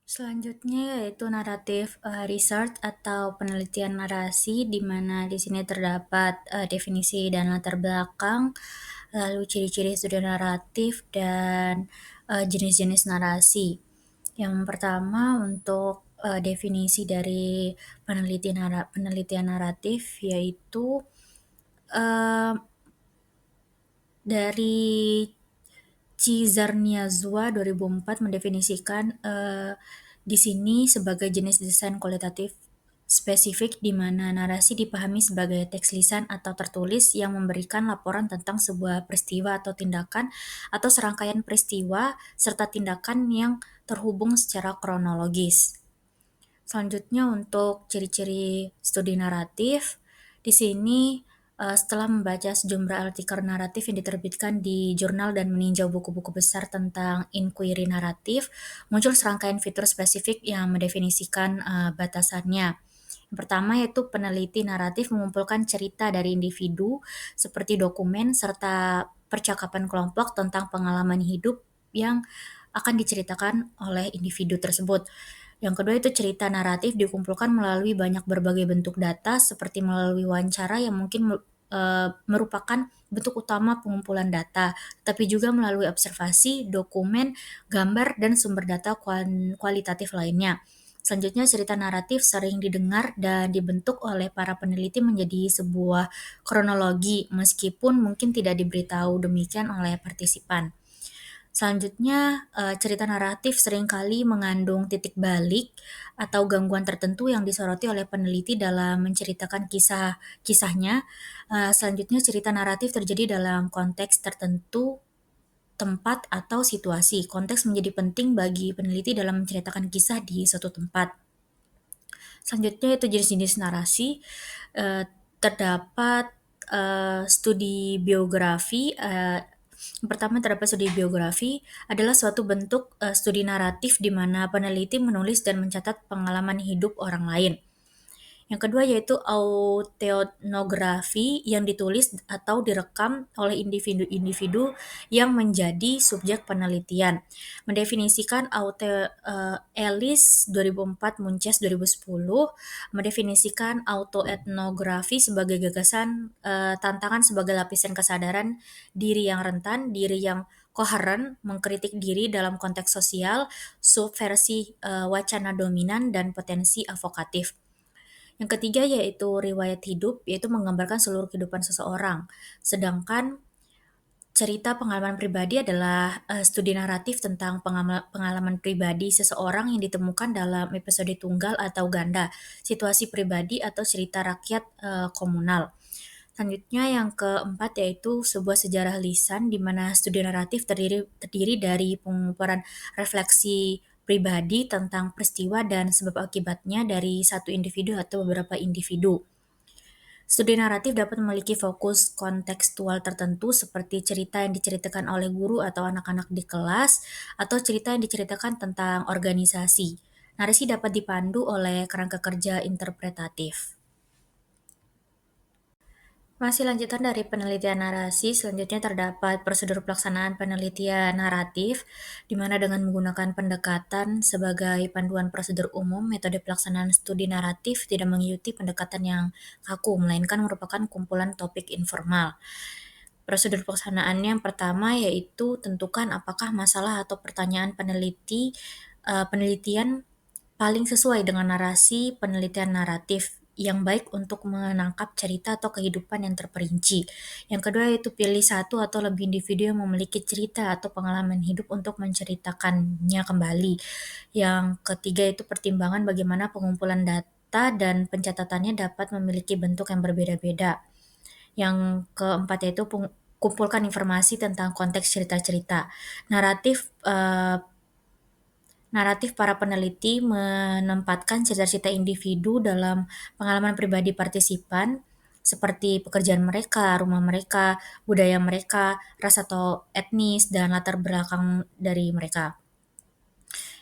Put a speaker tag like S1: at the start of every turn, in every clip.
S1: Selanjutnya yaitu naratif, research atau penelitian narasi, di mana di sini terdapat, definisi dan latar belakang, lalu ciri-ciri studi naratif dan, jenis-jenis narasi. Yang pertama untuk, definisi dari penelitian naratif yaitu, eee, dari Cizarniazua 2004 mendefinisikan, di sini sebagai jenis desain kualitatif spesifik di mana narasi dipahami sebagai teks lisan atau tertulis yang memberikan laporan tentang sebuah peristiwa atau tindakan atau serangkaian peristiwa serta tindakan yang terhubung secara kronologis. Selanjutnya untuk ciri-ciri studi naratif, di sini, setelah membaca sejumlah artikel naratif yang diterbitkan di jurnal dan meninjau buku-buku besar tentang inquiry naratif, muncul serangkaian fitur spesifik yang mendefinisikan, batasannya. Yang pertama yaitu peneliti naratif mengumpulkan cerita dari individu seperti dokumen serta percakapan kelompok tentang pengalaman hidup yang akan diceritakan oleh individu tersebut. Yang kedua itu cerita naratif dikumpulkan melalui berbagai bentuk data seperti melalui wawancara yang mungkin merupakan bentuk utama pengumpulan data, tapi juga melalui observasi, dokumen, gambar, dan sumber data kualitatif lainnya. Selanjutnya cerita naratif sering didengar dan dibentuk oleh para peneliti menjadi sebuah kronologi meskipun mungkin tidak diberitahu demikian oleh partisipan. Selanjutnya, cerita naratif seringkali mengandung titik balik atau gangguan tertentu yang disoroti oleh peneliti dalam menceritakan kisahnya. Selanjutnya cerita naratif terjadi dalam konteks tertentu, tempat, atau situasi. Konteks menjadi penting bagi peneliti dalam menceritakan kisah di suatu tempat. Selanjutnya itu jenis-jenis narasi, terdapat, studi biografi, yang pertama terdapat studi biografi adalah suatu bentuk, studi naratif di mana peneliti menulis dan mencatat pengalaman hidup orang lain. Yang kedua yaitu autoetnografi yang ditulis atau direkam oleh individu-individu yang menjadi subjek penelitian. Mendefinisikan Ellis 2004, Munches 2010 mendefinisikan autoetnografi sebagai gagasan, tantangan sebagai lapisan kesadaran diri yang rentan, diri yang koheren, mengkritik diri dalam konteks sosial, subversi, wacana dominan, dan potensi avokatif. Yang ketiga yaitu riwayat hidup, yaitu menggambarkan seluruh kehidupan seseorang. Sedangkan cerita pengalaman pribadi adalah, studi naratif tentang pengalaman pribadi seseorang yang ditemukan dalam episode tunggal atau ganda, situasi pribadi atau cerita rakyat, komunal. Selanjutnya yang keempat yaitu sebuah sejarah lisan di mana studi naratif terdiri dari pengumpulan refleksi pribadi tentang peristiwa dan sebab akibatnya dari satu individu atau beberapa individu. Studi naratif dapat memiliki fokus kontekstual tertentu seperti cerita yang diceritakan oleh guru atau anak-anak di kelas, atau cerita yang diceritakan tentang organisasi. Narasi dapat dipandu oleh kerangka kerja interpretatif. Masih lanjutan dari penelitian narasi, selanjutnya terdapat prosedur pelaksanaan penelitian naratif, di mana dengan menggunakan pendekatan sebagai panduan prosedur umum, metode pelaksanaan studi naratif tidak mengikuti pendekatan yang kaku, melainkan merupakan kumpulan topik informal. Prosedur pelaksanaannya yang pertama yaitu tentukan apakah masalah atau pertanyaan penelitian paling sesuai dengan narasi penelitian naratif yang baik untuk menangkap cerita atau kehidupan yang terperinci. Yang kedua yaitu pilih satu atau lebih individu yang memiliki cerita atau pengalaman hidup untuk menceritakannya kembali. Yang ketiga itu pertimbangan bagaimana pengumpulan data dan pencatatannya dapat memiliki bentuk yang berbeda-beda. Yang keempat yaitu kumpulkan informasi tentang konteks cerita-cerita. Naratif Naratif para peneliti menempatkan cerita-cerita individu dalam pengalaman pribadi partisipan, seperti pekerjaan mereka, rumah mereka, budaya mereka, ras atau etnis, dan latar belakang dari mereka.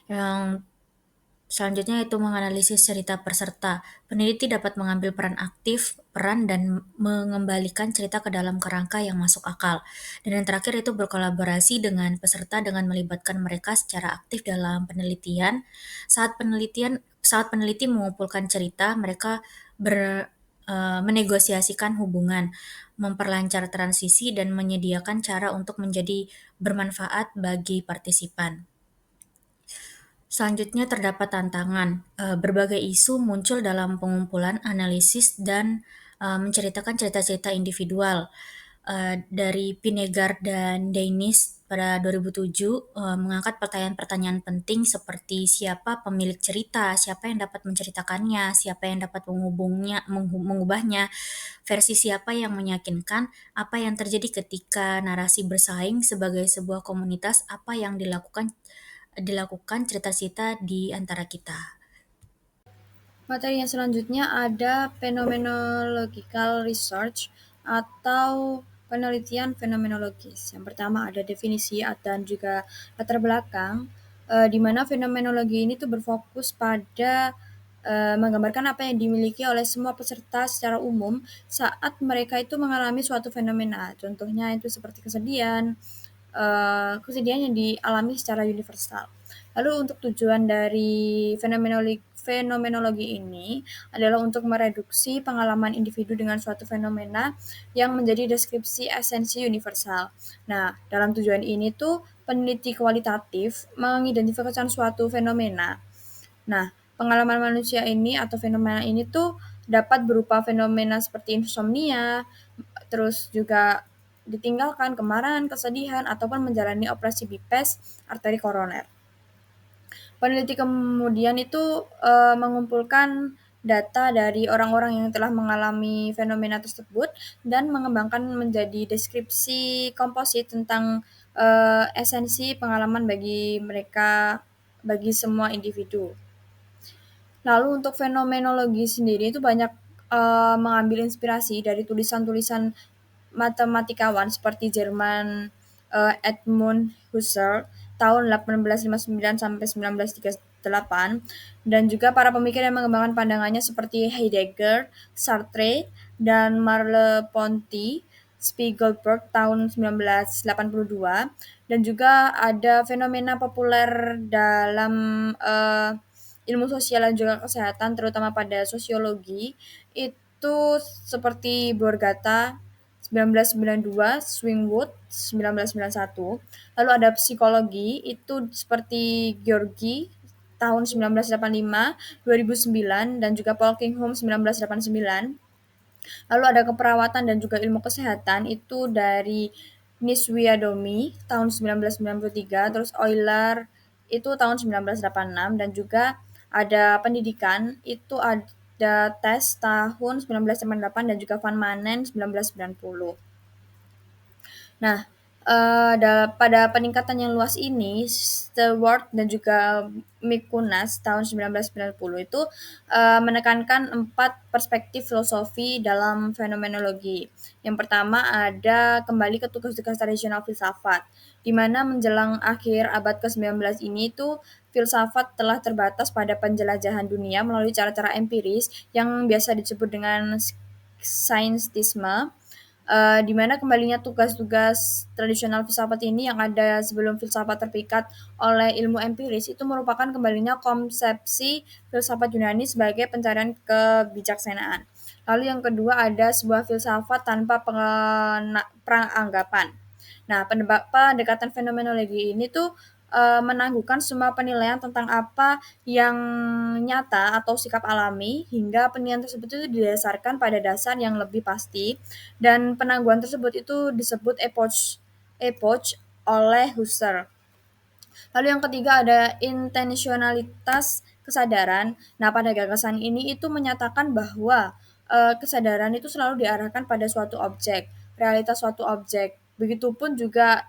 S1: Yang Selanjutnya itu menganalisis cerita peserta. Peneliti dapat mengambil peran dan mengembalikan cerita ke dalam kerangka yang masuk akal. Dan yang terakhir itu berkolaborasi dengan peserta dengan melibatkan mereka secara aktif dalam penelitian. Saat peneliti mengumpulkan cerita, mereka menegosiasikan hubungan, memperlancar transisi dan menyediakan cara untuk menjadi bermanfaat bagi partisipan. Selanjutnya terdapat tantangan. Berbagai isu muncul dalam pengumpulan, analisis, dan menceritakan cerita-cerita individual. Dari Pinegar dan Dainis pada 2007 mengangkat pertanyaan-pertanyaan penting seperti siapa pemilik cerita, siapa yang dapat menceritakannya, siapa yang dapat mengubahnya, versi siapa yang meyakinkan, apa yang terjadi ketika narasi bersaing sebagai sebuah komunitas, apa yang dilakukan cerita-cerita di antara kita.
S2: Materi yang selanjutnya ada phenomenological research atau penelitian fenomenologis. Yang pertama ada definisi dan juga latar belakang, di mana fenomenologi ini tuh berfokus pada menggambarkan apa yang dimiliki oleh semua peserta secara umum saat mereka itu mengalami suatu fenomena. Contohnya itu seperti kesedihan yang dialami secara universal. Lalu untuk tujuan dari fenomenologi ini adalah untuk mereduksi pengalaman individu dengan suatu fenomena yang menjadi deskripsi esensi universal. Nah, dalam tujuan ini tuh peneliti kualitatif mengidentifikasikan suatu fenomena. Nah, pengalaman manusia ini atau fenomena ini tuh dapat berupa fenomena seperti insomnia, terus juga ditinggalkan, kemarahan, kesedihan, ataupun menjalani operasi bipes arteri koroner. Peneliti kemudian itu mengumpulkan data dari orang-orang yang telah mengalami fenomena tersebut dan mengembangkan menjadi deskripsi komposit tentang esensi pengalaman bagi mereka, bagi semua individu. Lalu untuk fenomenologi sendiri itu banyak mengambil inspirasi dari tulisan-tulisan matematikawan seperti Jerman Edmund Husserl tahun 1859 sampai 1938 dan juga para pemikir yang mengembangkan pandangannya seperti Heidegger, Sartre, dan Merleau-Ponty, Spiegelberg tahun 1982 dan juga ada fenomena populer dalam ilmu sosial dan juga kesehatan terutama pada sosiologi itu seperti Borgata 1992, Swingwood 1991. Lalu ada psikologi itu seperti Georgi tahun 1985, 2009 dan juga Paul Kingham 1989. Lalu ada keperawatan dan juga ilmu kesehatan itu dari Niswiadomi tahun 1993, terus Euler itu tahun 1986 dan juga ada pendidikan itu ada tes tahun 1998 dan juga Van Manen 1990. Nah, pada peningkatan yang luas ini, Stewart dan juga Mikunas tahun 1990 itu menekankan 4 perspektif filosofi dalam fenomenologi. Yang pertama ada kembali ke tugas-tugas tradisional filsafat, di mana menjelang akhir abad ke-19 ini itu filsafat telah terbatas pada penjelajahan dunia melalui cara-cara empiris yang biasa disebut dengan scientisme, di mana kembalinya tugas-tugas tradisional filsafat ini yang ada sebelum filsafat terpikat oleh ilmu empiris itu merupakan kembalinya konsepsi filsafat Yunani sebagai pencarian kebijaksanaan. Lalu yang kedua ada sebuah filsafat tanpa peranggapan. Nah, pendekatan fenomenologi ini tuh menangguhkan semua penilaian tentang apa yang nyata atau sikap alami hingga penilaian tersebut itu didasarkan pada dasar yang lebih pasti dan penangguhan tersebut itu disebut epoch oleh Husserl. Lalu yang ketiga ada intensionalitas kesadaran. Nah, pada gagasan ini itu menyatakan bahwa kesadaran itu selalu diarahkan pada suatu objek, realitas suatu objek. Begitupun juga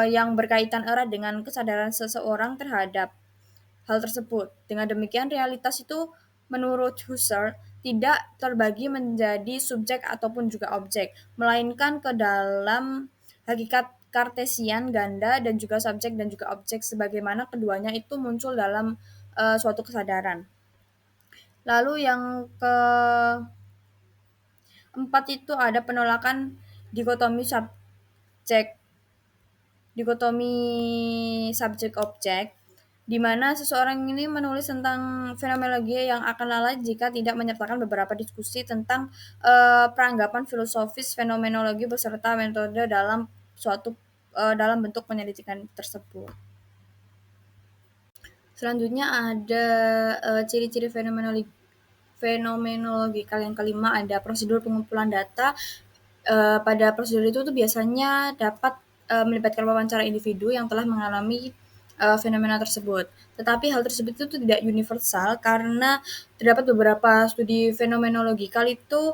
S2: yang berkaitan erat dengan kesadaran seseorang terhadap hal tersebut. Dengan demikian, realitas itu menurut Husserl tidak terbagi menjadi subjek ataupun juga objek, melainkan ke dalam hakikat kartesian ganda dan juga subjek dan juga objek sebagaimana keduanya itu muncul dalam suatu kesadaran. Lalu yang keempat itu ada penolakan dikotomi subjek dikotomi subjek objek, di mana seseorang ini menulis tentang fenomenologi yang akan lalai jika tidak menyertakan beberapa diskusi tentang peranggapan filosofis fenomenologi beserta metode dalam bentuk penyelidikan tersebut. Selanjutnya ada ciri-ciri fenomenologikal. Yang kelima ada prosedur pengumpulan data. Pada prosedur itu tuh biasanya dapat melibatkan wawancara individu yang telah mengalami fenomena tersebut. Tetapi hal tersebut itu tidak universal karena terdapat beberapa studi fenomenologikal itu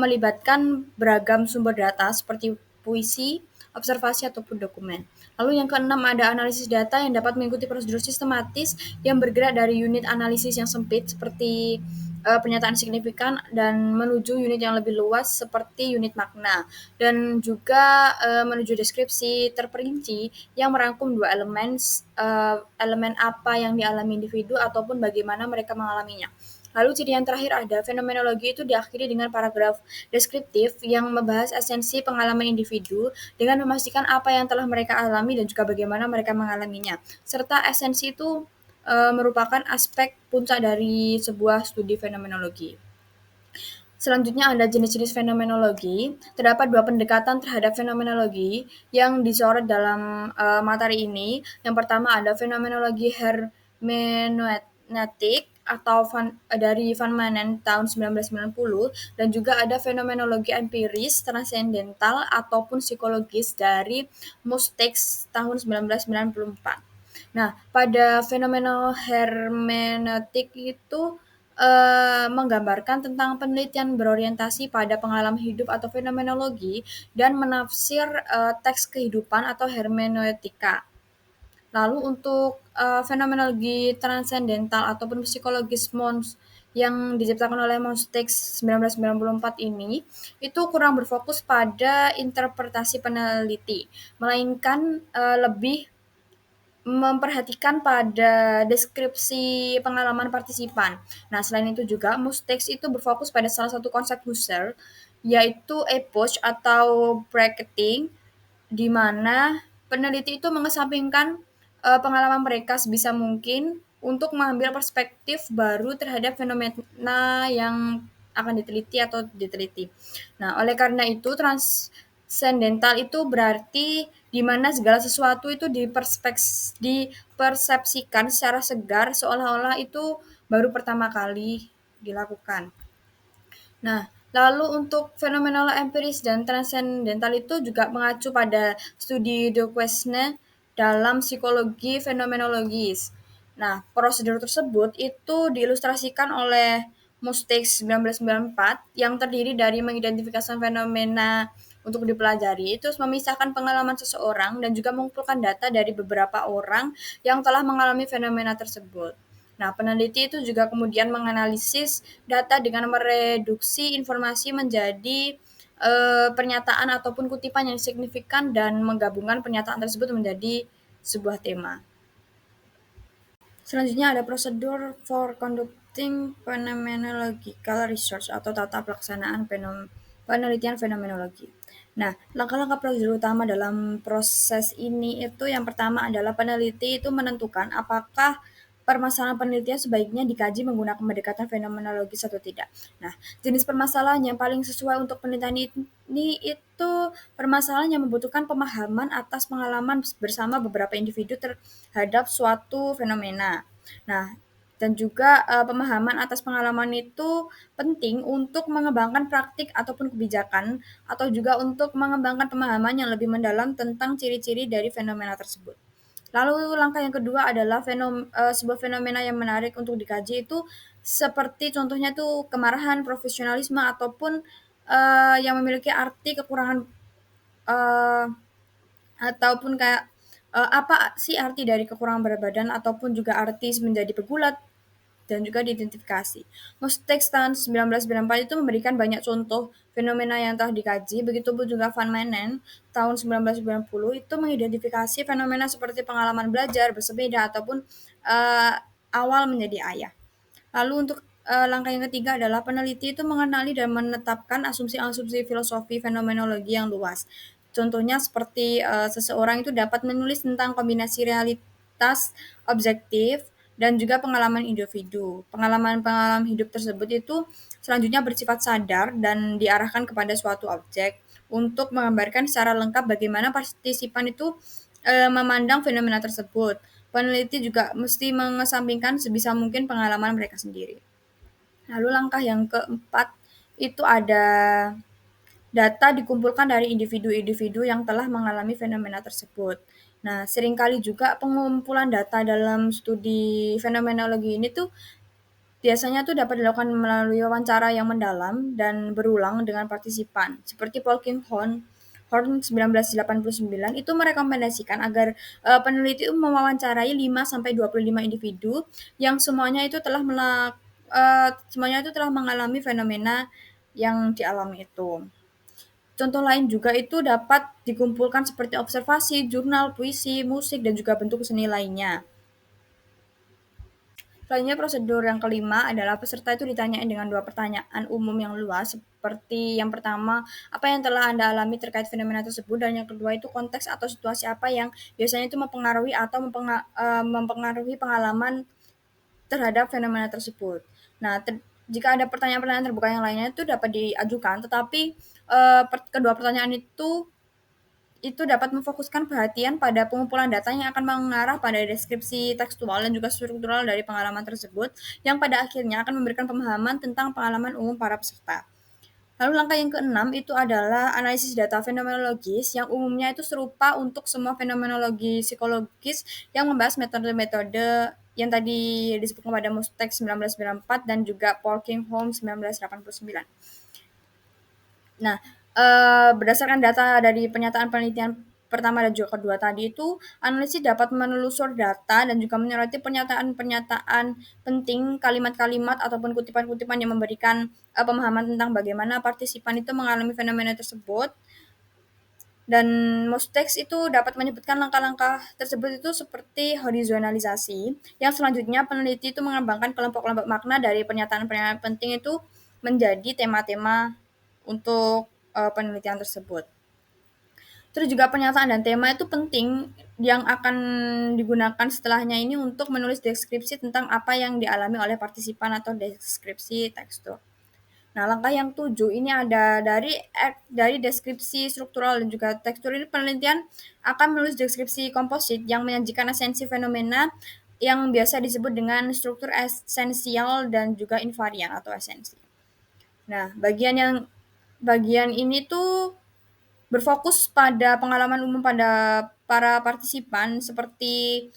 S2: melibatkan beragam sumber data seperti puisi, observasi ataupun dokumen. Lalu yang keenam ada analisis data yang dapat mengikuti prosedur sistematis yang bergerak dari unit analisis yang sempit seperti pernyataan signifikan dan menuju unit yang lebih luas seperti unit makna, dan juga menuju deskripsi terperinci yang merangkum dua elemen apa yang dialami individu ataupun bagaimana mereka mengalaminya. Lalu ciri yang terakhir ada fenomenologi itu diakhiri dengan paragraf deskriptif yang membahas esensi pengalaman individu dengan memastikan apa yang telah mereka alami dan juga bagaimana mereka mengalaminya. Serta esensi itu merupakan aspek puncak dari sebuah studi fenomenologi. Selanjutnya ada jenis-jenis fenomenologi. Terdapat dua pendekatan terhadap fenomenologi yang disorot dalam materi ini. Yang pertama ada fenomenologi hermeneutik atau dari Van Manen tahun 1990, dan juga ada fenomenologi empiris, transendental ataupun psikologis dari Mustex tahun 1994. Nah, pada fenomena hermeneutik itu menggambarkan tentang penelitian berorientasi pada pengalaman hidup atau fenomenologi dan menafsir teks kehidupan atau hermeneutika. Lalu untuk fenomenologi transendental ataupun psikologis Mons yang diciptakan oleh Monstex 1994 ini, itu kurang berfokus pada interpretasi peneliti, melainkan lebih memperhatikan pada deskripsi pengalaman partisipan. Nah, selain itu juga Mustex itu berfokus pada salah satu konsep Husserl, yaitu epoch atau bracketing, di mana peneliti itu mengesampingkan pengalaman mereka sebisa mungkin untuk mengambil perspektif baru terhadap fenomena yang akan diteliti atau diteliti. Nah, oleh karena itu transcendental itu berarti di mana segala sesuatu itu dipersepsikan secara segar seolah-olah itu baru pertama kali dilakukan. Nah, lalu untuk fenomenal empiris dan transendental itu juga mengacu pada studi de Quesne dalam psikologi fenomenologis. Nah, prosedur tersebut itu diilustrasikan oleh Mustex 1994 yang terdiri dari mengidentifikasi fenomena untuk dipelajari, terus memisahkan pengalaman seseorang dan juga mengumpulkan data dari beberapa orang yang telah mengalami fenomena tersebut. Nah, peneliti itu juga kemudian menganalisis data dengan mereduksi informasi menjadi pernyataan ataupun kutipan yang signifikan dan menggabungkan pernyataan tersebut menjadi sebuah tema. Selanjutnya ada prosedur for conducting phenomenological research atau tata pelaksanaan penelitian fenomenologi. Nah, langkah-langkah prosedur utama dalam proses ini itu yang pertama adalah peneliti itu menentukan apakah permasalahan penelitian sebaiknya dikaji menggunakan pendekatan fenomenologis atau tidak. Nah, jenis permasalahan yang paling sesuai untuk penelitian ini itu permasalahan yang membutuhkan pemahaman atas pengalaman bersama beberapa individu terhadap suatu fenomena. Nah, dan juga pemahaman atas pengalaman itu penting untuk mengembangkan praktik ataupun kebijakan, atau juga untuk mengembangkan pemahaman yang lebih mendalam tentang ciri-ciri dari fenomena tersebut. Lalu langkah yang kedua adalah sebuah fenomena yang menarik untuk dikaji itu seperti contohnya tuh kemarahan, profesionalisme, ataupun yang memiliki arti kekurangan eee, ataupun kayak apa sih arti dari kekurangan berat badan ataupun juga arti menjadi pegulat dan juga diidentifikasi. Mustex tahun 1994 itu memberikan banyak contoh fenomena yang telah dikaji, begitupun juga Van Manen tahun 1990 itu mengidentifikasi fenomena seperti pengalaman belajar, bersepeda, ataupun awal menjadi ayah. Lalu untuk langkah yang ketiga adalah peneliti itu mengenali dan menetapkan asumsi-asumsi filosofi fenomenologi yang luas. Contohnya seperti seseorang itu dapat menulis tentang kombinasi realitas objektif dan juga pengalaman individu. Pengalaman-pengalaman hidup tersebut itu selanjutnya bersifat sadar dan diarahkan kepada suatu objek untuk menggambarkan secara lengkap bagaimana partisipan itu memandang fenomena tersebut. Peneliti juga mesti mengesampingkan sebisa mungkin pengalaman mereka sendiri. Lalu langkah yang keempat itu ada data dikumpulkan dari individu-individu yang telah mengalami fenomena tersebut. Nah, seringkali juga pengumpulan data dalam studi fenomenologi ini tuh biasanya tuh dapat dilakukan melalui wawancara yang mendalam dan berulang dengan partisipan. Seperti Horn 1989 itu merekomendasikan agar peneliti itu mewawancarai 5 sampai 25 individu yang semuanya itu telah mengalami fenomena yang dialami itu. Contoh lain juga itu dapat dikumpulkan seperti observasi, jurnal, puisi, musik, dan juga bentuk seni lainnya. Selanjutnya prosedur yang kelima adalah peserta itu ditanyain dengan 2 pertanyaan umum yang luas, seperti yang pertama, apa yang telah Anda alami terkait fenomena tersebut, dan yang kedua itu konteks atau situasi apa yang biasanya itu mempengaruhi atau mempengaruhi pengalaman terhadap fenomena tersebut. Nah, jika ada pertanyaan-pertanyaan terbuka yang lainnya itu dapat diajukan, tetapi kedua pertanyaan itu dapat memfokuskan perhatian pada pengumpulan data yang akan mengarah pada deskripsi tekstual dan juga struktural dari pengalaman tersebut, yang pada akhirnya akan memberikan pemahaman tentang pengalaman umum para peserta. Lalu langkah yang keenam itu adalah analisis data fenomenologis yang umumnya itu serupa untuk semua fenomenologi psikologis yang membahas metode-metode yang tadi disebutkan pada Mustek 1994 dan juga Paul Kinghorn 1989. Nah, berdasarkan data dari pernyataan penelitian pertama dan juga kedua tadi itu, analisis dapat menelusur data dan juga menyoroti pernyataan-pernyataan penting, kalimat-kalimat ataupun kutipan-kutipan yang memberikan pemahaman tentang bagaimana partisipan itu mengalami fenomena tersebut. Dan Mostex itu dapat menyebutkan langkah-langkah tersebut itu seperti horizonalisasi, yang selanjutnya peneliti itu mengembangkan kelompok-kelompok makna dari pernyataan-pernyataan penting itu menjadi tema-tema untuk penelitian tersebut. Terus juga pernyataan dan tema itu penting yang akan digunakan setelahnya ini untuk menulis deskripsi tentang apa yang dialami oleh partisipan atau deskripsi tekstur. Nah, langkah yang 7 ini ada dari deskripsi struktural dan juga tekstur ini penelitian akan menulis deskripsi komposit yang menyajikan esensi fenomena yang biasa disebut dengan struktur esensial dan juga invarian atau esensi. Nah, bagian ini tuh berfokus pada pengalaman umum pada para partisipan seperti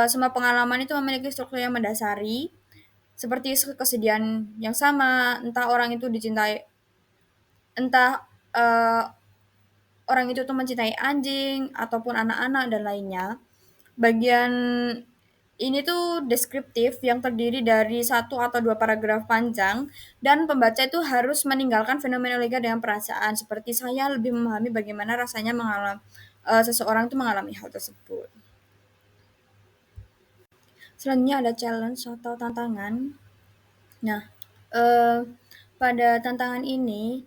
S2: semua pengalaman itu memiliki struktur yang mendasari seperti kesedihan yang sama, entah orang itu dicintai, entah orang itu tuh mencintai anjing ataupun anak-anak dan lainnya. Bagian ini tuh deskriptif yang terdiri dari 1 atau 2 paragraf panjang dan pembaca itu harus meninggalkan fenomenologi dengan perasaan seperti saya lebih memahami bagaimana rasanya seseorang itu mengalami hal tersebut. Selanjutnya ada challenge atau tantangan. Nah, pada tantangan ini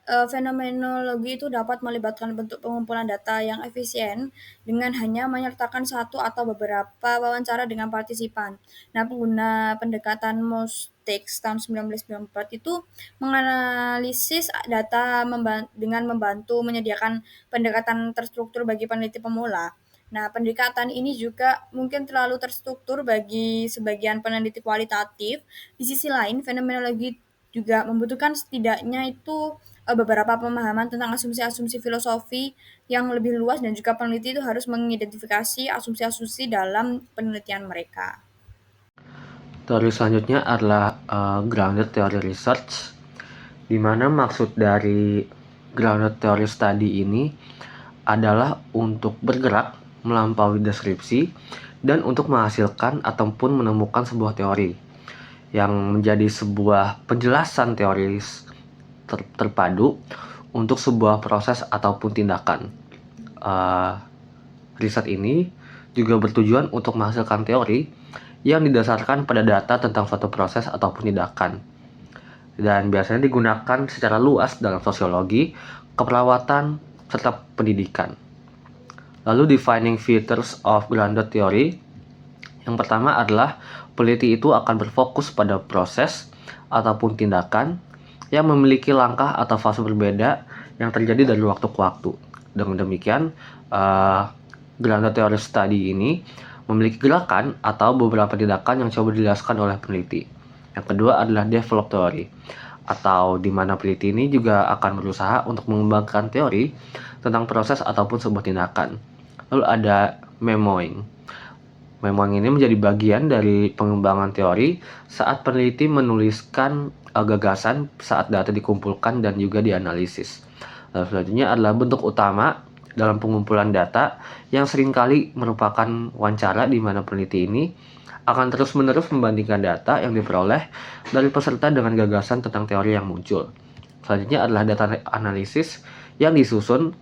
S2: fenomenologi itu dapat melibatkan bentuk pengumpulan data yang efisien dengan hanya menyertakan 1 atau beberapa wawancara dengan partisipan. Nah, pengguna pendekatan Mostex tahun 1994 itu menganalisis data dengan membantu menyediakan pendekatan terstruktur bagi peneliti pemula. Nah, pendekatan ini juga mungkin terlalu terstruktur bagi sebagian peneliti kualitatif. Di sisi lain, fenomenologi juga membutuhkan setidaknya itu beberapa pemahaman tentang asumsi-asumsi filosofi yang lebih luas dan juga peneliti itu harus mengidentifikasi asumsi-asumsi dalam penelitian mereka.
S3: Teori selanjutnya adalah grounded theory research, di mana maksud dari grounded theory study ini adalah untuk bergerak melampaui deskripsi dan untuk menghasilkan ataupun menemukan sebuah teori yang menjadi sebuah penjelasan teoris terpadu untuk sebuah proses ataupun tindakan. Riset ini juga bertujuan untuk menghasilkan teori yang didasarkan pada data tentang suatu proses ataupun tindakan. Dan biasanya digunakan secara luas dalam sosiologi, keperawatan, serta pendidikan. Lalu defining features of grounded theory. Yang pertama adalah peneliti itu akan berfokus pada proses ataupun tindakan yang memiliki langkah atau fase berbeda yang terjadi dari waktu ke waktu. Dengan demikian, grounded theory study ini memiliki gerakan atau beberapa tindakan yang coba dijelaskan oleh peneliti. Yang kedua adalah develop theory, atau di mana peneliti ini juga akan berusaha untuk mengembangkan teori tentang proses ataupun sebuah tindakan. Lalu ada memoing. Memoing ini menjadi bagian dari pengembangan teori saat peneliti menuliskan gagasan saat data dikumpulkan dan juga dianalisis. Lalu selanjutnya adalah bentuk utama dalam pengumpulan data yang seringkali merupakan wawancara di mana peneliti ini akan terus-menerus membandingkan data yang diperoleh dari peserta dengan gagasan tentang teori yang muncul. Selanjutnya adalah data analisis yang disusun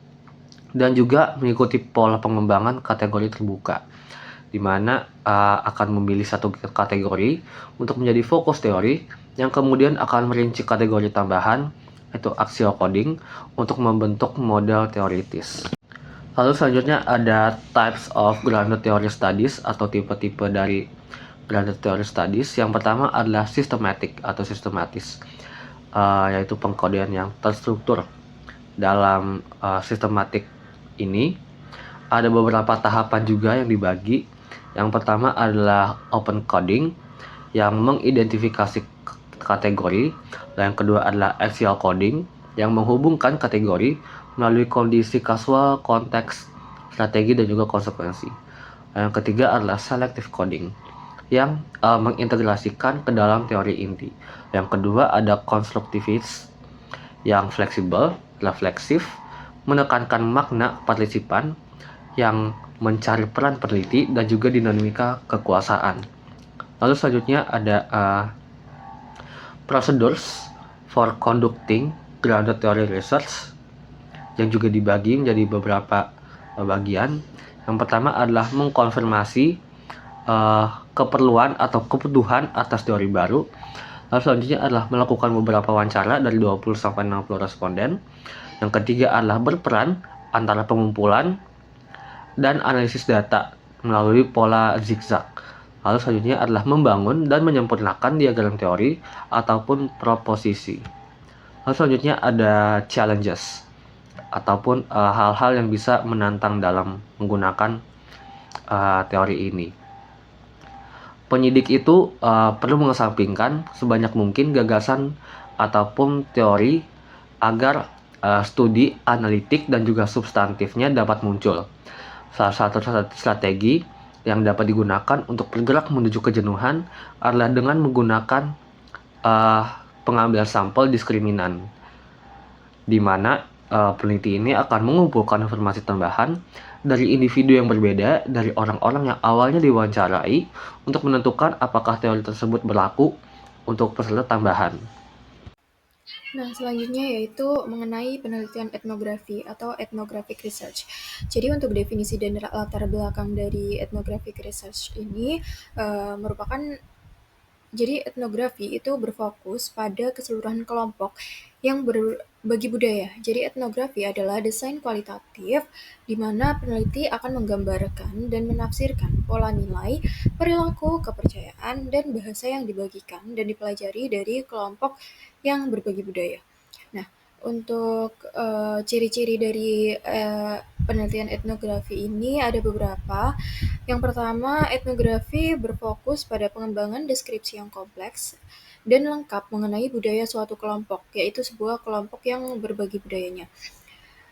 S3: dan juga mengikuti pola pengembangan kategori terbuka, di mana akan memilih satu kategori untuk menjadi fokus teori yang kemudian akan merinci kategori tambahan, yaitu axial coding, untuk membentuk model teoritis. Lalu selanjutnya ada types of grounded theory studies atau tipe-tipe dari grounded theory studies. Yang pertama adalah systematic atau sistematis, yaitu pengkodean yang terstruktur. Dalam sistematik ini ada beberapa tahapan juga yang dibagi. Yang pertama adalah open coding yang mengidentifikasi kategori. Yang kedua adalah axial coding yang menghubungkan kategori melalui kondisi kasual, konteks, strategi, dan juga konsekuensi. Yang ketiga adalah selective coding yang mengintegrasikan ke dalam teori inti. Yang kedua ada constructivist yang fleksibel, refleksif, menekankan makna partisipan yang mencari peran peneliti dan juga dinamika kekuasaan. Lalu selanjutnya ada procedures for conducting grounded theory research yang juga dibagi menjadi beberapa bagian. Yang pertama adalah mengkonfirmasi keperluan atau kebutuhan atas teori baru. Lalu selanjutnya adalah melakukan beberapa wawancara dari 20-60 responden. Yang ketiga adalah berperan antara pengumpulan dan analisis data melalui pola zigzag. Lalu selanjutnya adalah membangun dan menyempurnakan diagram teori ataupun proposisi. Lalu selanjutnya ada challenges ataupun hal-hal yang bisa menantang dalam menggunakan teori ini. Penyidik itu perlu mengesampingkan sebanyak mungkin gagasan ataupun teori agar studi analitik dan juga substantifnya dapat muncul. Salah satu strategi yang dapat digunakan untuk bergerak menuju kejenuhan adalah dengan menggunakan pengambilan sampel diskriminan, di mana peneliti ini akan mengumpulkan informasi tambahan dari individu yang berbeda dari orang-orang yang awalnya diwawancarai untuk menentukan apakah teori tersebut berlaku untuk peserta tambahan.
S2: Nah, selanjutnya yaitu mengenai penelitian etnografi atau ethnographic research. Jadi untuk definisi dan latar belakang dari ethnographic research ini merupakan jadi etnografi itu berfokus pada keseluruhan kelompok yang berbagi budaya. Jadi etnografi adalah desain kualitatif di mana peneliti akan menggambarkan dan menafsirkan pola nilai, perilaku, kepercayaan, dan bahasa yang dibagikan dan dipelajari dari kelompok yang berbagi budaya. Nah, untuk ciri-ciri dari penelitian etnografi ini ada beberapa. Yang pertama, etnografi berfokus pada pengembangan deskripsi yang kompleks dan lengkap mengenai budaya suatu kelompok, yaitu sebuah kelompok yang berbagi budayanya.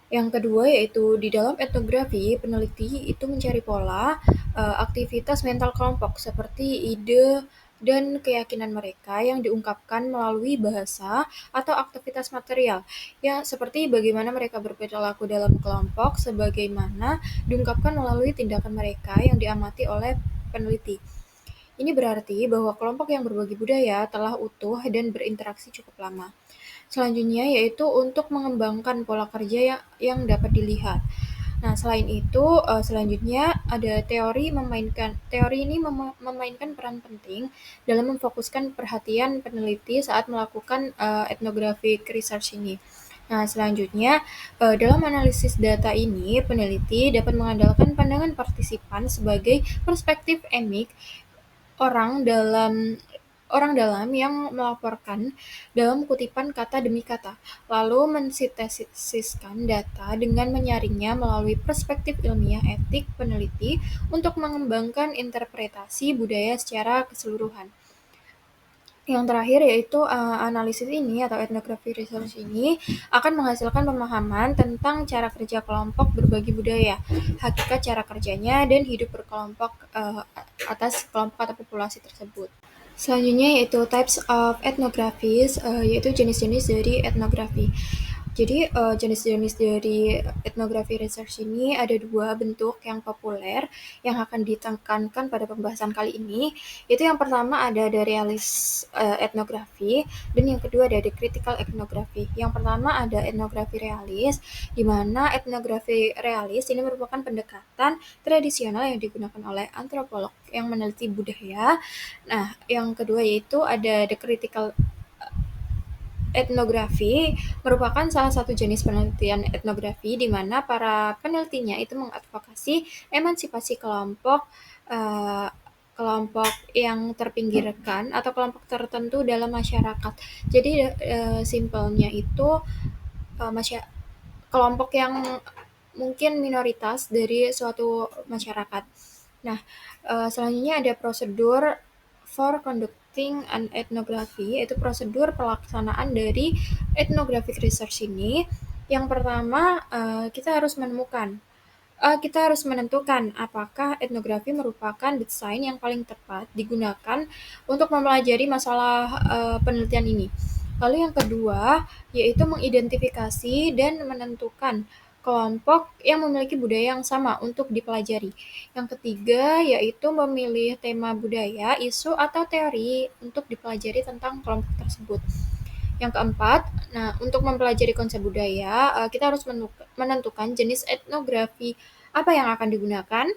S2: Yang kedua yaitu di dalam etnografi, peneliti itu mencari pola aktivitas mental kelompok seperti ide dan keyakinan mereka yang diungkapkan melalui bahasa atau aktivitas material. Ya, seperti bagaimana mereka berperilaku dalam kelompok sebagaimana diungkapkan melalui tindakan mereka yang diamati oleh peneliti. Ini berarti bahwa kelompok yang berbagi budaya telah utuh dan berinteraksi cukup lama. Selanjutnya yaitu untuk mengembangkan pola kerja yang dapat dilihat. Nah, selain itu, selanjutnya ada teori ini memainkan peran penting dalam memfokuskan perhatian peneliti saat melakukan ethnographic research ini. Nah, selanjutnya, dalam analisis data ini, peneliti dapat mengandalkan pandangan partisipan sebagai perspektif emik orang dalam yang melaporkan dalam kutipan kata demi kata, lalu mensintesiskan data dengan menyaringnya melalui perspektif ilmiah etik peneliti untuk mengembangkan interpretasi budaya secara keseluruhan. Yang terakhir yaitu analisis ini atau ethnography research ini akan menghasilkan pemahaman tentang cara kerja kelompok berbagi budaya, hakikat cara kerjanya, dan hidup berkelompok atas kelompok atau populasi tersebut. Selanjutnya yaitu types of ethnographies, yaitu jenis-jenis dari etnografi. Jadi jenis-jenis dari etnografi research ini ada dua bentuk yang populer yang akan ditekankan pada pembahasan kali ini, yaitu yang pertama ada realis etnografi dan yang kedua ada critical etnografi. Yang pertama ada etnografi realis, di mana etnografi realis ini merupakan pendekatan tradisional yang digunakan oleh antropolog yang meneliti budaya. Nah, yang kedua yaitu ada the critical etnografi merupakan salah satu jenis penelitian etnografi di mana para penelitinya itu mengadvokasi emansipasi eh, kelompok yang terpinggirkan atau kelompok tertentu dalam masyarakat. Jadi simpelnya itu kelompok yang mungkin minoritas dari suatu masyarakat. Nah, selanjutnya ada prosedur for conducting an ethnography, yaitu prosedur pelaksanaan dari ethnographic research ini. Yang pertama, kita harus menentukan apakah etnografi merupakan desain yang paling tepat digunakan untuk mempelajari masalah penelitian ini. Lalu yang kedua, yaitu mengidentifikasi dan menentukan kelompok yang memiliki budaya yang sama untuk dipelajari. Yang ketiga, yaitu memilih tema budaya, isu, atau teori untuk dipelajari tentang kelompok tersebut. Yang keempat, nah untuk mempelajari konsep budaya, kita harus menentukan jenis etnografi apa yang akan digunakan.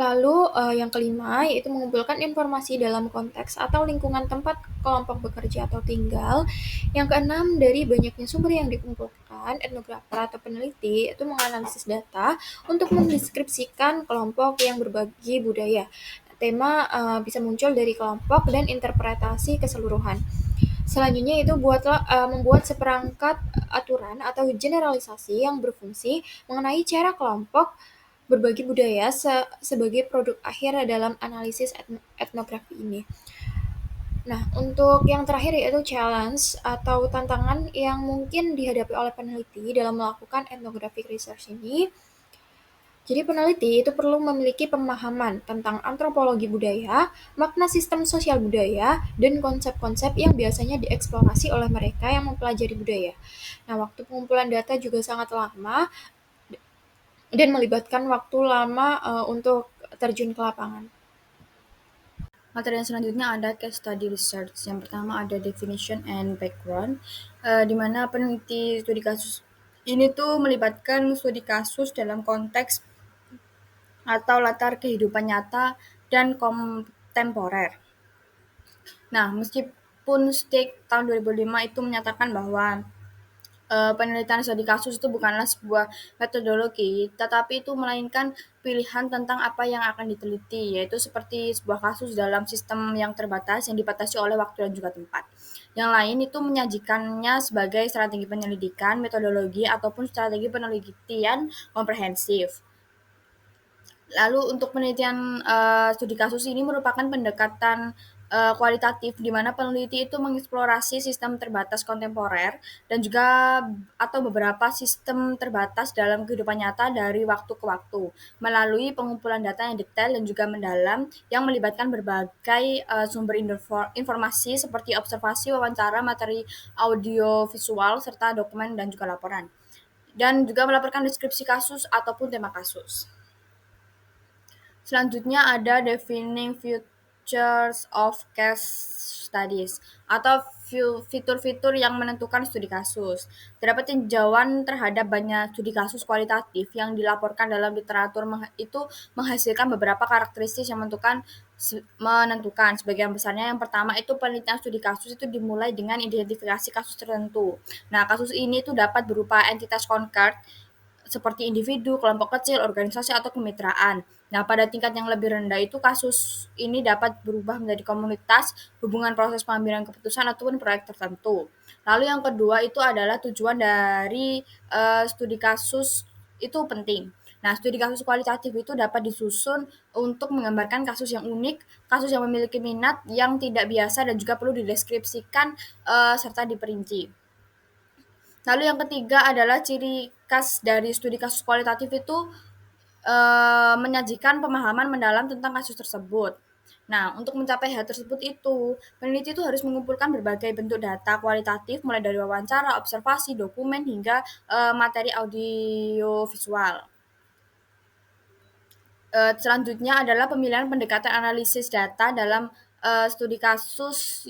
S2: Lalu yang kelima yaitu mengumpulkan informasi dalam konteks atau lingkungan tempat kelompok bekerja atau tinggal. Yang keenam, dari banyaknya sumber yang dikumpulkan, etnografer atau peneliti itu menganalisis data untuk mendeskripsikan kelompok yang berbagi budaya. Tema bisa muncul dari kelompok dan interpretasi keseluruhan. Selanjutnya itu membuat seperangkat aturan atau generalisasi yang berfungsi mengenai cara kelompok berbagi budaya sebagai produk akhir dalam analisis etnografi ini. Nah, untuk yang terakhir yaitu challenge atau tantangan yang mungkin dihadapi oleh peneliti dalam melakukan ethnographic research ini. Jadi peneliti itu perlu memiliki pemahaman tentang antropologi budaya, makna sistem sosial budaya, dan konsep-konsep yang biasanya dieksplorasi oleh mereka yang mempelajari budaya. Nah, waktu pengumpulan data juga sangat lama dan melibatkan waktu lama untuk terjun ke lapangan.
S4: Materi yang selanjutnya ada case study research. Yang pertama ada definition and background, di mana peneliti studi kasus ini tuh melibatkan studi kasus dalam konteks atau latar kehidupan nyata dan kontemporer. Nah, meskipun STIK tahun 2005 itu menyatakan bahwa penelitian studi kasus itu bukanlah sebuah metodologi, tetapi itu melainkan pilihan tentang apa yang akan diteliti, yaitu seperti sebuah kasus dalam sistem yang terbatas yang dibatasi oleh waktu dan juga tempat. Yang lain itu menyajikannya sebagai strategi penyelidikan, metodologi, ataupun strategi penelitian komprehensif. Lalu untuk penelitian studi kasus ini merupakan pendekatan kualitatif di mana peneliti itu mengeksplorasi sistem terbatas kontemporer dan juga atau beberapa sistem terbatas dalam kehidupan nyata dari waktu ke waktu melalui pengumpulan data yang detail dan juga mendalam yang melibatkan berbagai sumber informasi seperti observasi, wawancara, materi audio visual serta dokumen dan juga laporan. Dan juga melaporkan deskripsi kasus ataupun tema kasus. Selanjutnya ada defining features of case studies atau fitur-fitur yang menentukan studi kasus. Terdapat tinjauan terhadap banyak studi kasus kualitatif yang dilaporkan dalam literatur itu menghasilkan beberapa karakteristik yang menentukan. Sebagian besarnya yang pertama itu penelitian studi kasus itu dimulai dengan identifikasi kasus tertentu. Nah, kasus ini tuh dapat berupa entitas konkret seperti individu, kelompok kecil, organisasi, atau kemitraan. Nah, pada tingkat yang lebih rendah itu kasus ini dapat berubah menjadi komunitas, hubungan proses pengambilan keputusan, ataupun proyek tertentu. Lalu yang kedua itu adalah tujuan dari studi kasus itu penting. Nah, studi kasus kualitatif itu dapat disusun untuk menggambarkan kasus yang unik, kasus yang memiliki minat yang tidak biasa dan juga perlu dideskripsikan serta diperinci. Lalu yang ketiga adalah ciri khas dari studi kasus kualitatif itu menyajikan pemahaman mendalam tentang kasus tersebut. Nah, untuk mencapai hal tersebut itu, peneliti itu harus mengumpulkan berbagai bentuk data kualitatif mulai dari wawancara, observasi, dokumen hingga materi audio visual. Selanjutnya adalah pemilihan pendekatan analisis data dalam studi kasus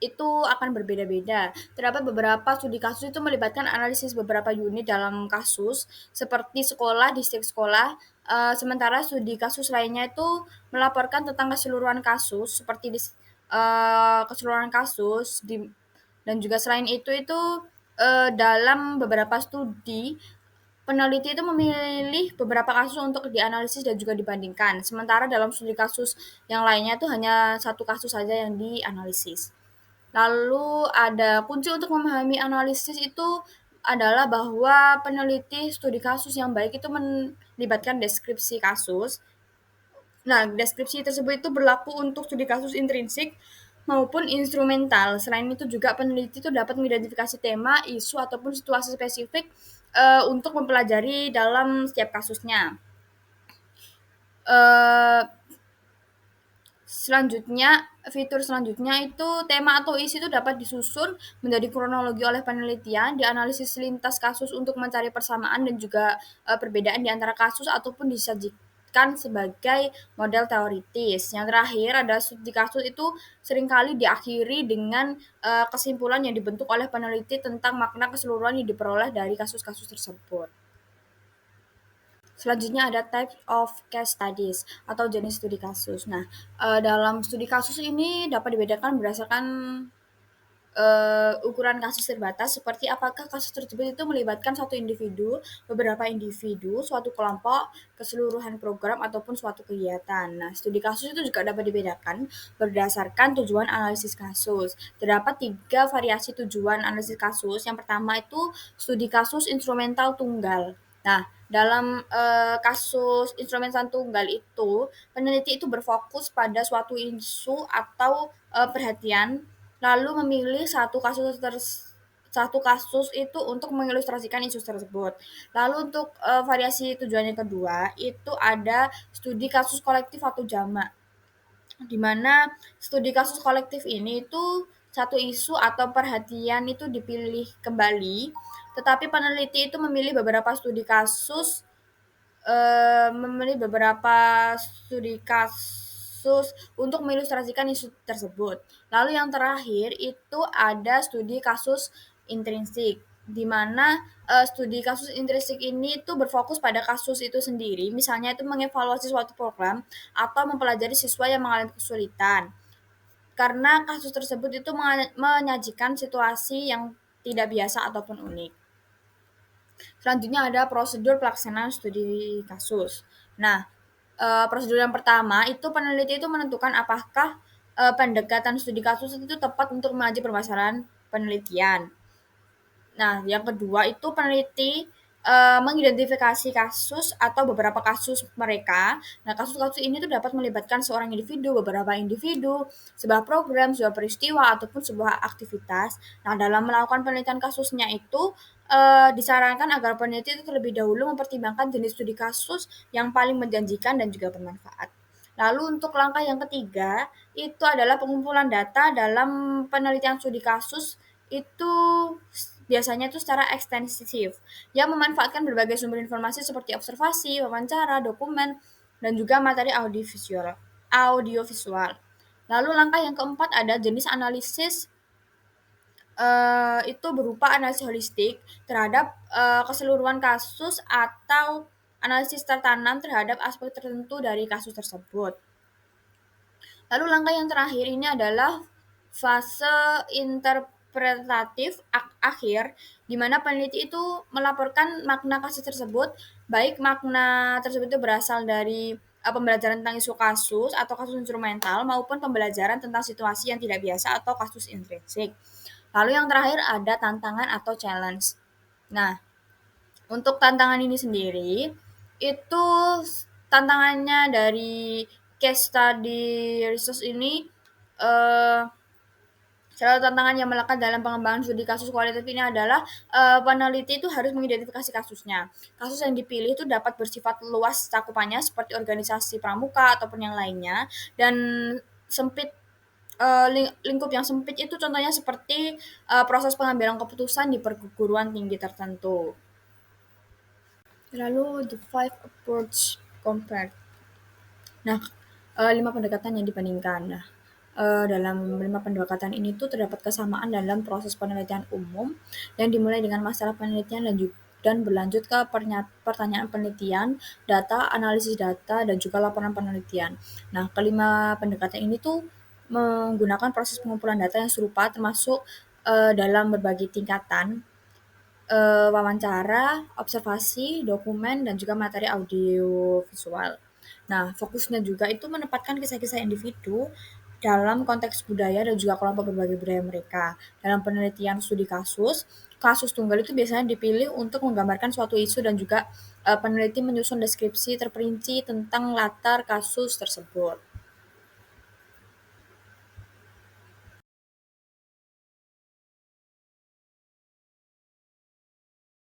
S4: itu akan berbeda-beda. Terdapat beberapa studi kasus itu melibatkan analisis beberapa unit dalam kasus, seperti sekolah, distrik sekolah, sementara studi kasus lainnya itu melaporkan tentang keseluruhan kasus, seperti keseluruhan kasus, dan juga selain itu dalam beberapa studi peneliti itu memilih beberapa kasus untuk dianalisis dan juga dibandingkan. Sementara dalam studi kasus yang lainnya itu hanya satu kasus saja yang dianalisis. Lalu ada kunci untuk memahami analisis itu adalah bahwa peneliti studi kasus yang baik itu melibatkan deskripsi kasus. Nah, deskripsi tersebut itu berlaku untuk studi kasus intrinsik maupun instrumental. Selain itu juga peneliti itu dapat mengidentifikasi tema, isu, ataupun situasi spesifik untuk mempelajari dalam setiap kasusnya. Eh, Selanjutnya, fitur selanjutnya itu tema atau isi itu dapat disusun menjadi kronologi oleh penelitian, dianalisis lintas kasus untuk mencari persamaan dan juga perbedaan di antara kasus ataupun disajikan sebagai model teoritis. Yang terakhir ada studi kasus itu seringkali diakhiri dengan kesimpulan yang dibentuk oleh peneliti tentang makna keseluruhan yang diperoleh dari kasus-kasus tersebut. Selanjutnya ada type of case studies atau jenis studi kasus. Nah, dalam studi kasus ini dapat dibedakan berdasarkan ukuran kasus terbatas seperti apakah kasus tersebut itu melibatkan satu individu, beberapa individu, suatu kelompok, keseluruhan program ataupun suatu kegiatan. Nah, studi kasus itu juga dapat dibedakan berdasarkan tujuan analisis kasus. Terdapat 3 variasi tujuan analisis kasus. Yang pertama itu studi kasus instrumental tunggal. Nah, dalam kasus instrumental tunggal itu, peneliti itu berfokus pada suatu isu atau perhatian lalu memilih satu kasus itu untuk mengilustrasikan isu tersebut. Lalu untuk variasi tujuan yang kedua itu ada studi kasus kolektif atau jamak, di mana studi kasus kolektif ini itu satu isu atau perhatian itu dipilih kembali, tetapi peneliti itu memilih beberapa studi kasus untuk mengilustrasikan isu tersebut. Lalu yang terakhir itu ada studi kasus intrinsik, di mana studi kasus intrinsik ini itu berfokus pada kasus itu sendiri, misalnya itu mengevaluasi suatu program atau mempelajari siswa yang mengalami kesulitan. Karena kasus tersebut itu menyajikan situasi yang tidak biasa ataupun unik. Selanjutnya ada prosedur pelaksanaan studi kasus. Nah, prosedur yang pertama itu peneliti itu menentukan apakah pendekatan studi kasus itu tepat untuk mengaji permasalahan penelitian. Nah, yang kedua itu peneliti mengidentifikasi kasus atau beberapa kasus mereka. Nah, kasus-kasus ini tuh dapat melibatkan seorang individu, beberapa individu, sebuah program, sebuah peristiwa, ataupun sebuah aktivitas. Nah, dalam melakukan penelitian kasusnya itu disarankan agar peneliti itu terlebih dahulu mempertimbangkan jenis studi kasus yang paling menjanjikan dan juga bermanfaat. Lalu untuk langkah yang ketiga, itu adalah pengumpulan data dalam penelitian studi kasus itu biasanya itu secara ekstensif, yang memanfaatkan berbagai sumber informasi seperti observasi, wawancara, dokumen, dan juga materi audiovisual. Lalu langkah yang keempat ada jenis analisis, itu berupa analisis holistik terhadap, keseluruhan kasus atau analisis tertanam terhadap aspek tertentu dari kasus tersebut. Lalu langkah yang terakhir ini adalah fase interpretatif akhir, di mana peneliti itu melaporkan makna kasus tersebut, baik makna tersebut itu berasal dari pembelajaran tentang isu kasus atau kasus instrumental maupun pembelajaran tentang situasi yang tidak biasa atau kasus intrinsik. Lalu yang terakhir ada tantangan atau challenge. Nah, untuk tantangan ini sendiri, itu tantangannya dari case study research ini, eee, salah satu tantangan yang melekat dalam pengembangan studi kasus kualitatif ini adalah, peneliti itu harus mengidentifikasi kasusnya. Kasus yang dipilih itu dapat bersifat luas cakupannya seperti organisasi pramuka ataupun yang lainnya, dan sempit, lingkup yang sempit itu contohnya seperti, proses pengambilan keputusan di perguruan tinggi tertentu. Lalu the five approach compared. Nah, 5 pendekatan yang dibandingkan. Nah, dalam 5 pendekatan ini tuh terdapat kesamaan dalam proses penelitian umum yang dimulai dengan masalah penelitian dan berlanjut ke pertanyaan penelitian, data, analisis data, dan juga laporan penelitian. Nah, kelima pendekatan ini tuh menggunakan proses pengumpulan data yang serupa termasuk, dalam berbagai tingkatan, wawancara, observasi, dokumen, dan juga materi audio visual. Nah, fokusnya juga itu menempatkan kisah-kisah individu dalam konteks budaya dan juga kelompok berbagai budaya mereka. Dalam penelitian studi kasus, kasus tunggal itu biasanya dipilih untuk menggambarkan suatu isu dan juga peneliti menyusun deskripsi terperinci tentang latar kasus tersebut.